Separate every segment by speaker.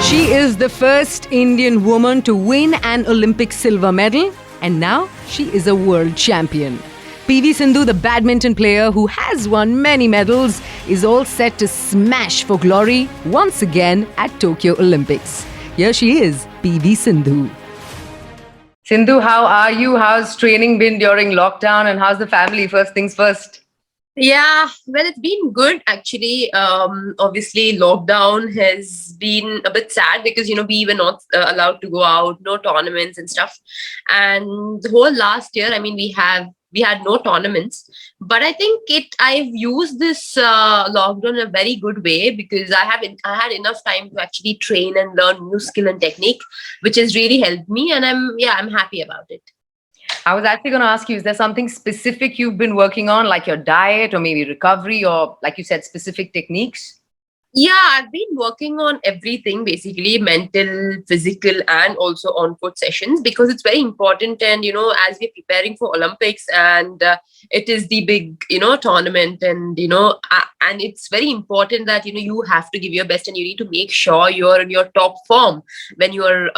Speaker 1: She is the first Indian woman to win an Olympic silver medal, and now she is a world champion. PV Sindhu, the badminton player who has won many medals, is all set to smash for glory once again at Tokyo Olympics. Here she is, PV Sindhu. Sindhu, how are you? How's training been during lockdown, and how's the family? First things first.
Speaker 2: Yeah, well, it's been good actually. Obviously, lockdown has been a bit sad because we were not allowed to go out, no tournaments and stuff. And the whole last year, I mean, we had no tournaments, but I think I've used this lockdown in a very good way because I had enough time to actually train and learn new skill and technique, which has really helped me, and I'm happy about it.
Speaker 1: I was actually going to ask you, is there something specific you've been working on, like your diet or maybe recovery or, like you said, specific techniques?
Speaker 2: Yeah, I've been working on everything, basically mental, physical, and also on-court sessions, because it's very important. And, as we're preparing for Olympics, and it is the big, tournament, and, and it's very important that, you have to give your best, and you need to make sure you're in your top form when you are,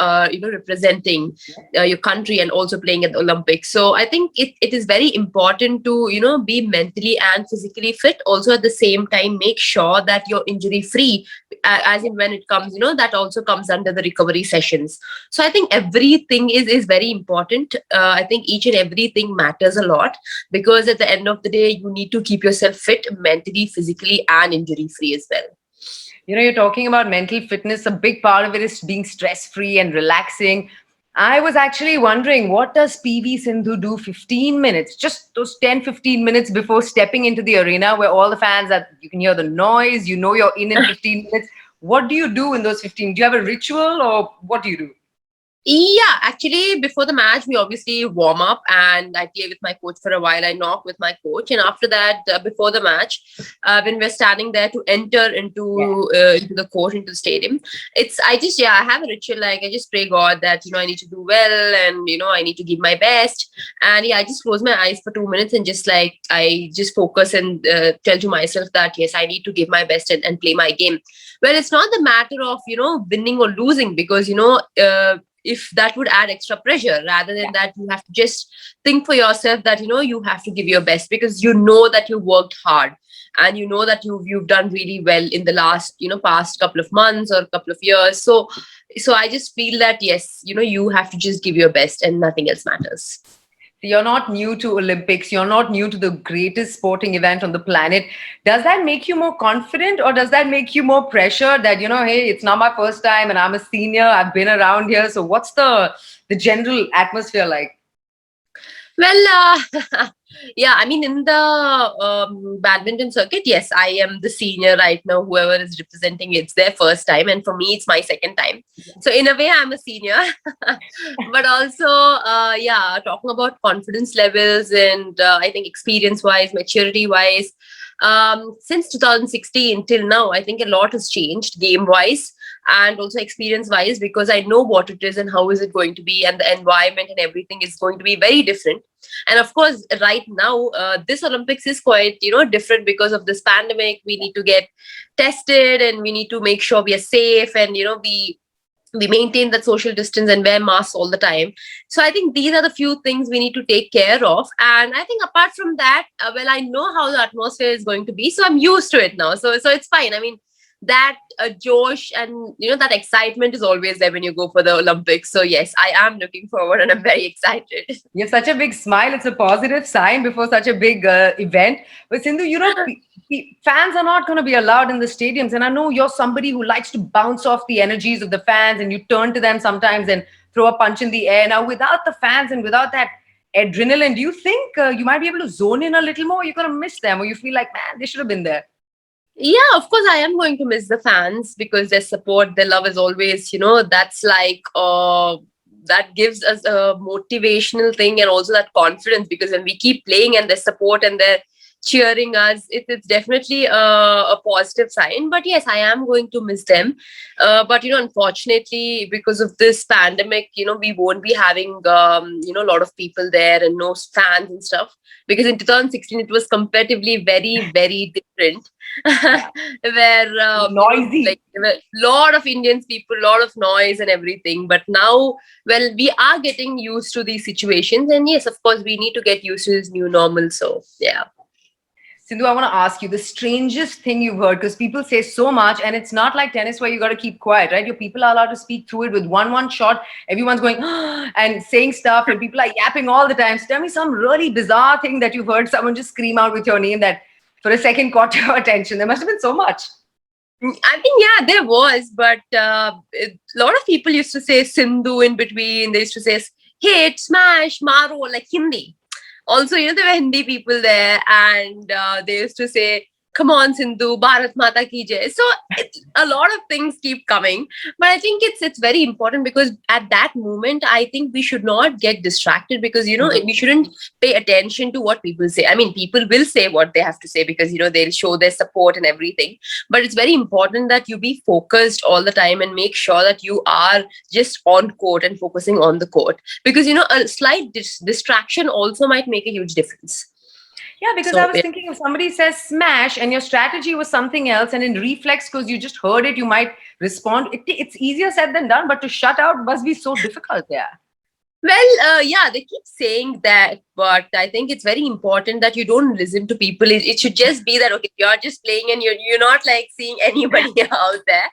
Speaker 2: representing your country and also playing at the Olympics. So I think it is very important to, be mentally and physically fit. Also at the same time, make sure that you're injury free, as in when it comes, that also comes under the recovery sessions. So I think everything is very important. I think each and everything matters a lot, because at the end of the day, you need to keep yourself fit mentally, physically, and injury free as well.
Speaker 1: You're talking about mental fitness. A big part of it is being stress free and relaxing. I was actually wondering, what does PV Sindhu do 15 minutes, just those 10-15 minutes before stepping into the arena where all the fans are, you can hear the noise, you're in 15 minutes. What do you do in those 15? Do you have a ritual, or what do you do?
Speaker 2: Yeah, actually, before the match, we obviously warm up, and I play with my coach for a while. I knock with my coach, and after that, before the match, when we're standing there to enter into the court, into the stadium, I have a ritual. Like, I just pray God that I need to do well, and I need to give my best, and I just close my eyes for 2 minutes and just I just focus and tell to myself that yes, I need to give my best and play my game. Well, it's not the matter of winning or losing, because if that would add extra pressure, rather than that, you have to just think for yourself that you have to give your best, because that you worked hard, and that you've done really well in the last past couple of months or couple of years. So I just feel that yes, you have to just give your best, and nothing else matters.
Speaker 1: You're not new to Olympics. You're not new to the greatest sporting event on the planet. Does that make you more confident, or does that make you more pressure that, hey, it's not my first time and I'm a senior, I've been around here. So what's the general atmosphere like?
Speaker 2: Well, yeah, I mean, in the badminton circuit, yes, I am the senior right now. Whoever is representing, it's their first time. And for me, it's my second time. So in a way, I'm a senior. But also, talking about confidence levels and I think experience-wise, maturity-wise, since 2016 till now, I think a lot has changed game-wise and also experience-wise, because I know what it is and how is it going to be, and the environment and everything is going to be very different. And of course, right now, this Olympics is quite, different because of this pandemic. We need to get tested, and we need to make sure we are safe, and, we maintain that social distance and wear masks all the time. So I think these are the few things we need to take care of. And I think apart from that, I know how the atmosphere is going to be. So I'm used to it now. So it's fine. I mean, that Josh and that excitement is always there when you go for the Olympics. So yes, I am looking forward, and I'm very excited.
Speaker 1: You have such a big smile. It's a positive sign before such a big event. But Sindhu, fans are not going to be allowed in the stadiums, and I know you're somebody who likes to bounce off the energies of the fans, and you turn to them sometimes and throw a punch in the air. Now, without the fans and without that adrenaline, do you think you might be able to zone in a little more? You're going to miss them, or you feel like, man, they should have been there?
Speaker 2: Yeah, of course, I am going to miss the fans, because their support, their love is always, that's like, that gives us a motivational thing, and also that confidence, because when we keep playing and their support and their cheering us. It's definitely a positive sign. But yes, I am going to miss them. But unfortunately, because of this pandemic, we won't be having a lot of people there and no fans and stuff. Because in 2016, it was comparatively very, very different.
Speaker 1: Yeah.
Speaker 2: Where
Speaker 1: Noisy.
Speaker 2: like there were a lot of Indians people, a lot of noise and everything. But now, well, we are getting used to these situations, and yes, of course, we need to get used to this new normal. So yeah.
Speaker 1: Sindhu, I want to ask you the strangest thing you've heard, because people say so much, and it's not like tennis where you got to keep quiet, right? Your people are allowed to speak through it with one shot. Everyone's going and saying stuff, and people are yapping all the time. So tell me some really bizarre thing that you've heard someone just scream out with your name that for a second caught your attention. There must have been so much.
Speaker 2: I think yeah, there was, but a lot of people used to say Sindhu in between. They used to say hit, smash, maro, like Hindi. Also, there were Hindi people there, and they used to say, "Come on, Sindhu, Bharat Mata ki jai." So a lot of things keep coming, but I think it's very important because at that moment, I think we should not get distracted because we shouldn't pay attention to what people say. I mean, people will say what they have to say because they'll show their support and everything, but it's very important that you be focused all the time and make sure that you are just on court and focusing on the court because a slight distraction also might make a huge difference.
Speaker 1: Yeah, because I was thinking if somebody says smash and your strategy was something else, and in reflex, because you just heard it, you might respond. It's easier said than done, but to shut out must be so difficult. Yeah.
Speaker 2: Well, yeah, they keep saying that, but I think it's very important that you don't listen to people. It should just be that okay, you're just playing and you're not like seeing anybody out there.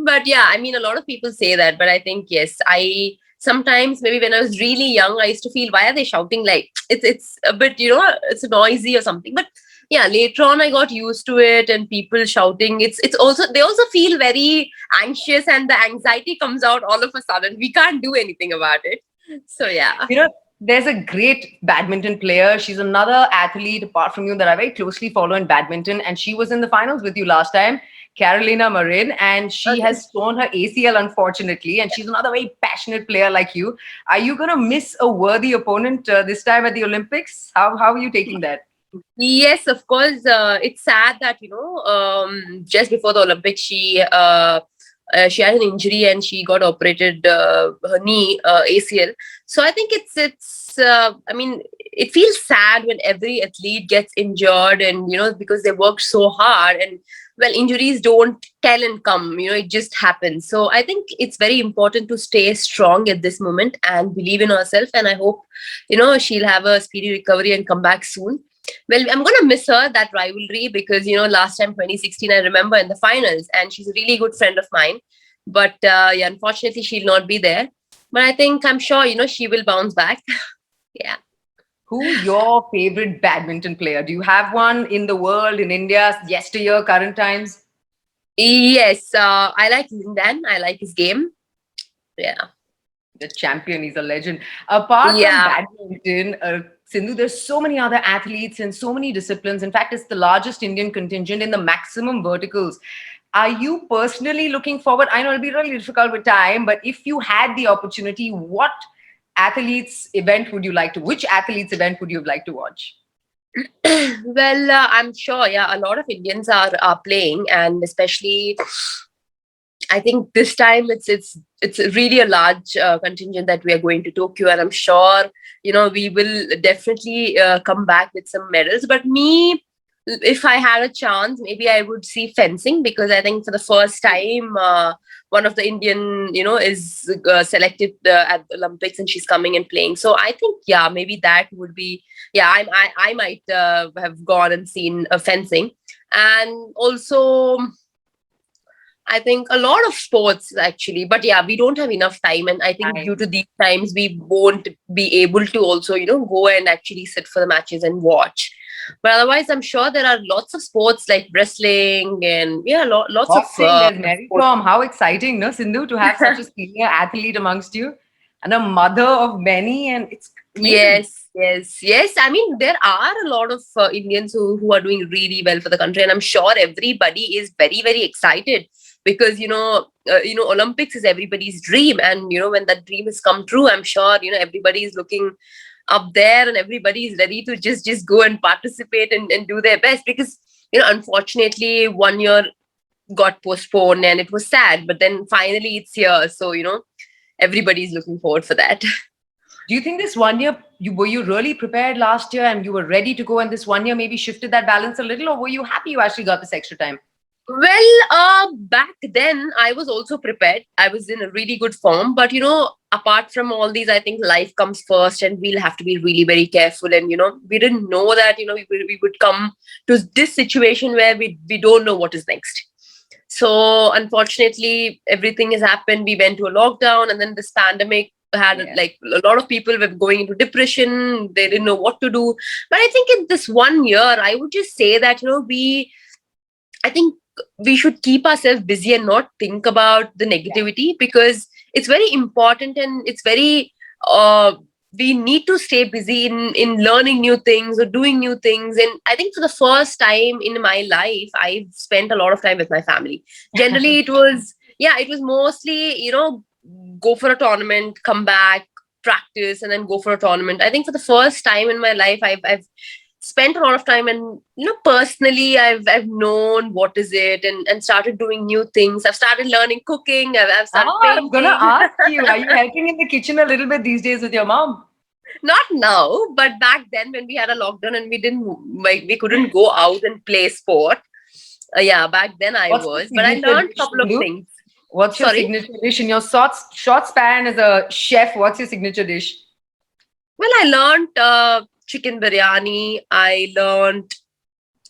Speaker 2: But yeah, I mean, a lot of people say that, but I think yes, I sometimes maybe when I was really young, I used to feel why are they shouting like it's a bit it's noisy or something, but yeah, later on I got used to it and people shouting it's also they also feel very anxious and the anxiety comes out all of a sudden. We can't do anything about it. So yeah.
Speaker 1: There's a great badminton player. She's another athlete apart from you that I very closely follow in badminton, and she was in the finals with you last time, Carolina Marin, and she
Speaker 2: Okay.
Speaker 1: has torn her ACL unfortunately, and she's another very passionate player like you. Are you going to miss a worthy opponent this time at the Olympics? How are you taking that?
Speaker 2: Yes, of course. It's sad that just before the Olympics, she had an injury and she got operated her knee ACL. So I think it's. I mean, it feels sad when every athlete gets injured, and because they worked so hard, and well, injuries don't tell and come. It just happens. So I think it's very important to stay strong at this moment and believe in herself. And I hope she'll have a speedy recovery and come back soon. Well, I'm going to miss her, that rivalry, because, last time 2016, I remember in the finals, and she's a really good friend of mine. But yeah, unfortunately, she'll not be there. But I think I'm sure, she will bounce back. Yeah.
Speaker 1: Who's your favorite badminton player? Do you have one in the world, in India, yesteryear, current times?
Speaker 2: Yes, I like Lindan. I like his game. Yeah.
Speaker 1: The champion, he's a legend. Apart from
Speaker 2: Yeah.
Speaker 1: badminton, Sindhu, there's so many other athletes in so many disciplines. In fact, it's the largest Indian contingent in the maximum verticals. Are you personally looking forward? I know it'll be really difficult with time, but if you had the opportunity, what athletes event would you like to? Which athletes event would you like to watch?
Speaker 2: Well, I'm sure, yeah, a lot of Indians are playing, and especially I think this time it's really a large contingent that we are going to Tokyo, and I'm sure we will definitely come back with some medals. But me, if I had a chance, maybe I would see fencing because I think for the first time, one of the Indian is selected at the Olympics, and she's coming and playing. So I think yeah, maybe that would be yeah. I might have gone and seen fencing, and also. I think a lot of sports actually, but yeah, we don't have enough time, and I think due to these times, we won't be able to also go and actually sit for the matches and watch. But otherwise, I'm sure there are lots of sports like wrestling and yeah, lots
Speaker 1: Boxing,
Speaker 2: of
Speaker 1: there's Mary Kom. How exciting, no, Sindhu, to have such a senior athlete amongst you and a mother of many, and it's amazing.
Speaker 2: Yes. I mean, there are a lot of Indians who are doing really well for the country, and I'm sure everybody is very, very excited because Olympics is everybody's dream, and when that dream has come true, I'm sure everybody is looking up there and everybody is ready to just go and participate and do their best, because unfortunately 1 year got postponed and it was sad, but then finally it's here, so everybody's looking forward for that.
Speaker 1: Do you think this 1 year, were you really prepared last year and you were ready to go, and this 1 year maybe shifted that balance a little, or were you happy you actually got this extra time?
Speaker 2: Well, back then I was also prepared. I was in a really good form, but apart from all these, I think life comes first, and we'll have to be really very careful. And we didn't know that we would come to this situation where we don't know what is next. So unfortunately, everything has happened. We went to a lockdown, and then this pandemic had like a lot of people were going into depression. They didn't know what to do. But I think in this 1 year, I would just say that I think we should keep ourselves busy and not think about the negativity, because it's very important, and it's very we need to stay busy in learning new things or doing new things. And I think for the first time in my life, I've spent a lot of time with my family. Generally it was mostly go for a tournament, come back, practice, and then go for a tournament. I think for the first time in my life, I've spent a lot of time, and personally I've known what is it, and started doing new things. I've started learning cooking. I've started painting.
Speaker 1: I'm gonna ask you, are you helping in the kitchen a little bit these days with your mom?
Speaker 2: Not now, but back then when we had a lockdown and we couldn't go out and play sport. Back then but I learned a couple of things.
Speaker 1: What's your signature dish? In your short span as a chef, what's your signature dish?
Speaker 2: Well, I learned chicken biryani. I learned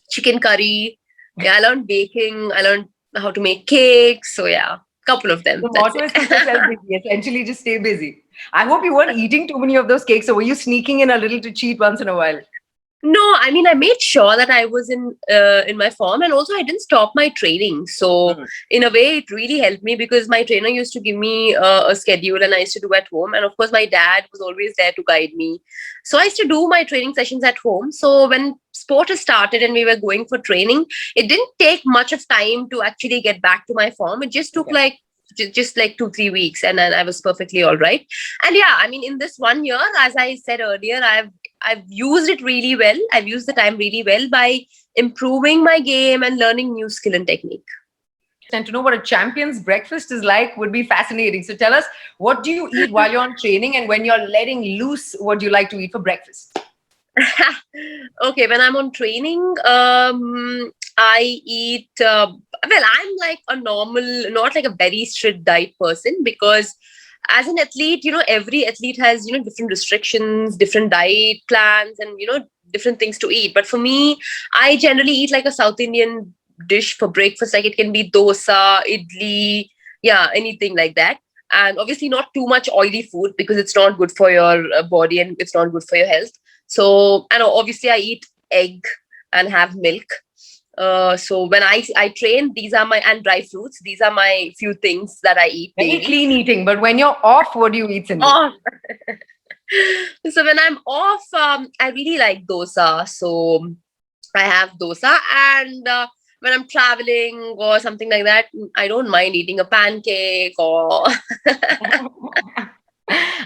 Speaker 2: chicken curry. I learned baking. I learned how to make cakes. So couple of them.
Speaker 1: The motto is to keep yourself busy. Essentially, just stay busy. I hope you weren't eating too many of those cakes, or were you sneaking in a little to cheat once in a while?
Speaker 2: No, I mean, I made sure that I was in my form, and also I didn't stop my training. So in a way, it really helped me, because my trainer used to give me a schedule, and I used to do at home. And of course, my dad was always there to guide me. So I used to do my training sessions at home. So when sport has started and we were going for training, it didn't take much of time to actually get back to my form. It just took just like 2-3 weeks, and then I was perfectly all right. And I mean, in this 1 year, as I said earlier, I've used it really well. I've used the time really well by improving my game and learning new skill and technique.
Speaker 1: And to know what a champion's breakfast is like would be fascinating. So tell us, what do you eat while you're on training, and when you're letting loose, what do you like to eat for breakfast?
Speaker 2: Okay, when I'm on training, I eat, I'm like a normal, not like a very strict diet person, because as an athlete, every athlete has, different restrictions, different diet plans, and, different things to eat. But for me, I generally eat like a South Indian dish for breakfast. Like it can be dosa, idli, anything like that. And obviously not too much oily food, because it's not good for your body and it's not good for your health. So, and obviously I eat egg and have milk. So when I train, these are and dry fruits. These are my few things that I eat daily.
Speaker 1: Very clean eating. But when you're off, what do you eat, Sindhu?
Speaker 2: So when I'm off, I really like dosa. So I have dosa, and when I'm traveling or something like that, I don't mind eating a pancake or.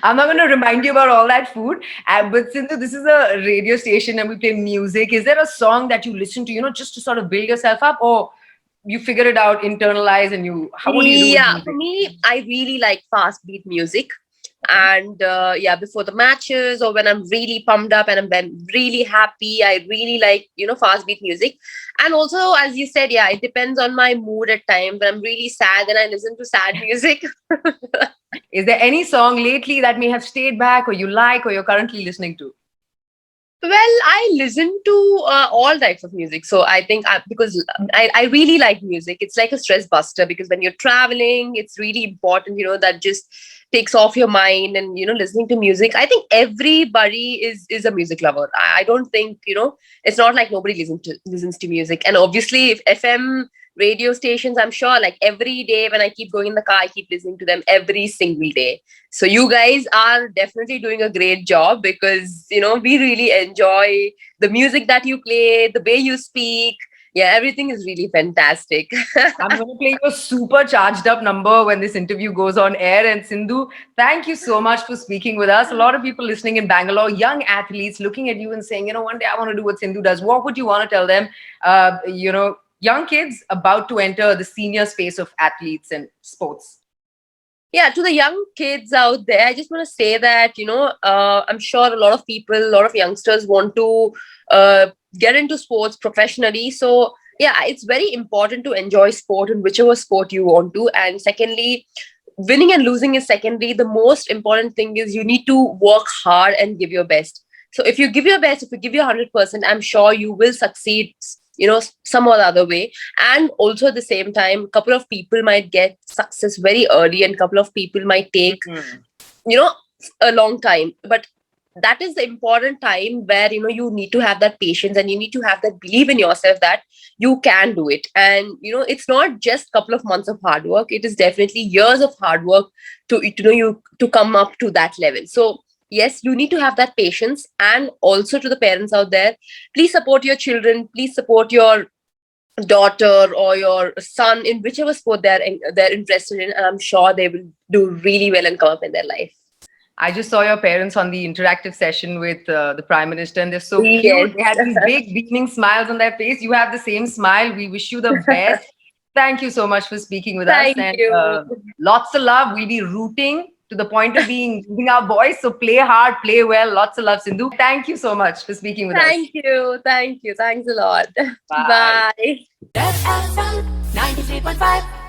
Speaker 1: I'm not going to remind you about all that food. But Sindhu, this is a radio station and we play music. Is there a song that you listen to, just to sort of build yourself up, or you figure it out, internalize, and what do you do?
Speaker 2: Yeah, for me, I really like fast beat music. And before the matches, or when I'm really pumped up and I'm really happy, I really like, fast beat music. And also, as you said, it depends on my mood at times. When I'm really sad, then I listen to sad music.
Speaker 1: Is there any song lately that may have stayed back, or you like, or you're currently listening to?
Speaker 2: Well, I listen to all types of music. So I think because I really like music, it's like a stress buster, because when you're traveling, it's really important, that just takes off your mind. And, listening to music, I think everybody is a music lover. I don't think, it's not like nobody listens to music. And obviously, if FM radio stations, I'm sure like every day when I keep going in the car, I keep listening to them every single day. So you guys are definitely doing a great job, because we really enjoy the music that you play, the way you speak. Yeah, everything is really fantastic.
Speaker 1: I'm going to play you a super charged up number when this interview goes on air. And Sindhu, thank you so much for speaking with us. A lot of people listening in Bangalore, young athletes looking at you and saying, one day I want to do what Sindhu does. What would you want to tell them? Young kids about to enter the senior space of athletes and sports.
Speaker 2: Yeah, to the young kids out there, I just want to say that, I'm sure a lot of people, a lot of youngsters want to get into sports professionally. So, yeah, it's very important to enjoy sport in whichever sport you want to. And secondly, winning and losing is secondary. The most important thing is you need to work hard and give your best. So if you give your best, if you give your 100%, I'm sure you will succeed, some or the other way. And also at the same time, a couple of people might get success very early and a couple of people might take, a long time. But that is the important time where, you need to have that patience and you need to have that belief in yourself that you can do it. And, it's not just a couple of months of hard work. It is definitely years of hard work to come up to that level. So yes, you need to have that patience. And also to the parents out there, please support your children. Please support your daughter or your son in whichever sport they're interested in. And I'm sure they will do really well and come up in their life.
Speaker 1: I just saw your parents on the interactive session with the Prime Minister, and they're so
Speaker 2: Yes.
Speaker 1: cute. They had these big, beaming smiles on their face. You have the same smile. We wish you the best. Thank you so much for speaking with us.
Speaker 2: Thank you.
Speaker 1: Lots of love. We'll be rooting to the point of being our boys. So play hard, play well. Lots of love, Sindhu. Thank you so much for speaking with us.
Speaker 2: Thank you. Thank you. Thanks a lot.
Speaker 1: Bye.
Speaker 2: Bye.
Speaker 3: FM 93.5